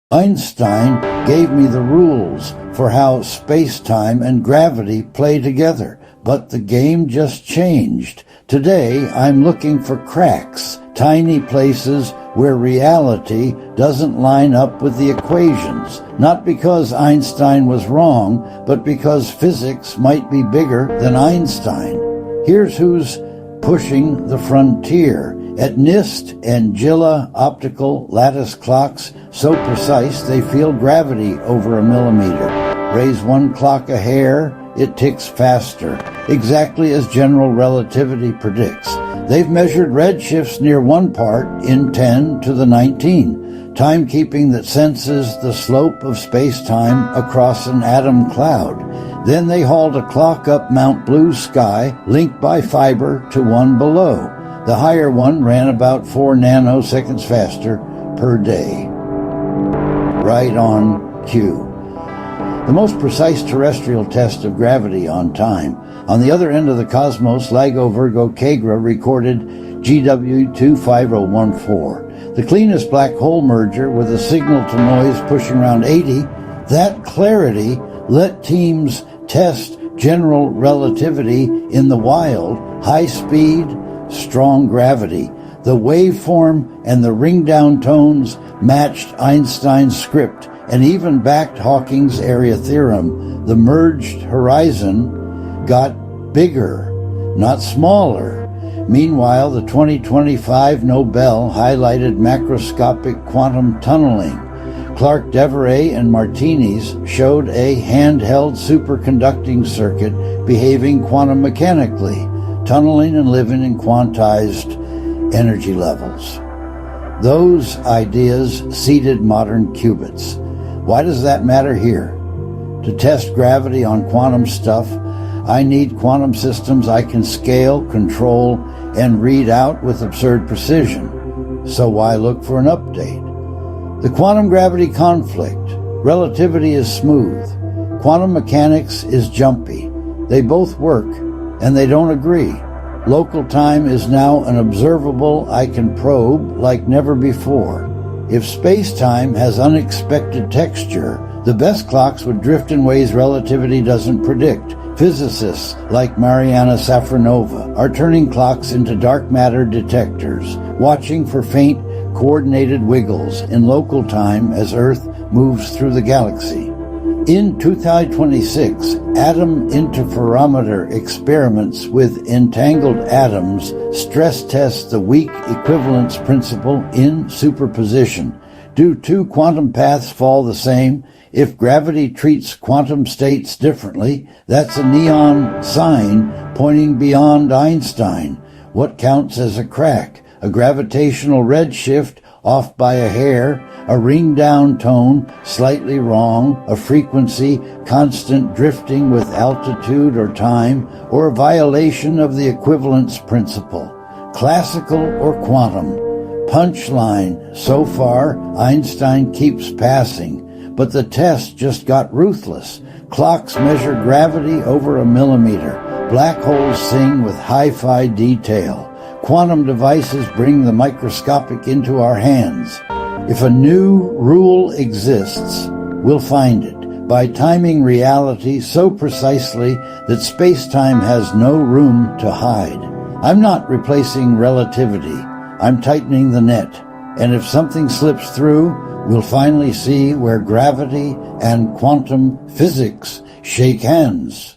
Einstein gave me the rules for how space-time and gravity play together, but the game just changed. Today, I'm looking for cracks, tiny places where reality doesn't line up with the equations, not because Einstein was wrong, but because physics might be bigger than Einstein. Here's who's pushing the frontier. At NIST and GILA optical lattice clocks, so precise they feel gravity over a millimeter. Raise one clock a hair, it ticks faster, exactly as general relativity predicts. They've measured redshifts near 1 part in 10 to the 19, timekeeping that senses the slope of space-time across an atom cloud. Then they hauled a clock up Mount Blue Sky, linked by fiber to one below. The higher one ran about 4 nanoseconds faster per day. Right on cue. The most precise terrestrial test of gravity on time. On the other end of the cosmos, LIGO Virgo Cagra recorded GW25014. The cleanest black hole merger with a signal to noise pushing around 80. That clarity let teams test general relativity in the wild, high speed, strong gravity. The waveform and the ring-down tones matched Einstein's script and even backed Hawking's area theorem. The merged horizon got bigger, not smaller. Meanwhile, the 2025 Nobel highlighted macroscopic quantum tunneling. Clark Deveray and Martinez showed a handheld superconducting circuit behaving quantum mechanically, tunneling and living in quantized energy levels. Those ideas seeded modern qubits. Why does that matter here? To test gravity on quantum stuff, I need quantum systems I can scale, control, and read out with absurd precision. So why look for an update? The quantum gravity conflict. Relativity is smooth. Quantum mechanics is jumpy. They both work, and they don't agree. Local time is now an observable I can probe like never before. If space-time has unexpected texture, the best clocks would drift in ways relativity doesn't predict. Physicists like Mariana Safronova are turning clocks into dark matter detectors, watching for faint, coordinated wiggles in local time as Earth moves through the galaxy. In 2026, atom interferometer experiments with entangled atoms stress test the weak equivalence principle in superposition. Do two quantum paths fall the same? If gravity treats quantum states differently, that's a neon sign pointing beyond Einstein. What counts as a crack? A gravitational redshift off by a hair, a ring-down tone slightly wrong, a frequency constant drifting with altitude or time, or a violation of the equivalence principle. Classical or quantum? Punchline, so far, Einstein keeps passing, but the test just got ruthless. Clocks measure gravity over a millimeter. Black holes sing with hi-fi detail. Quantum devices bring the microscopic into our hands. If a new rule exists, we'll find it by timing reality so precisely that space-time has no room to hide. I'm not replacing relativity. I'm tightening the net. And if something slips through, we'll finally see where gravity and quantum physics shake hands.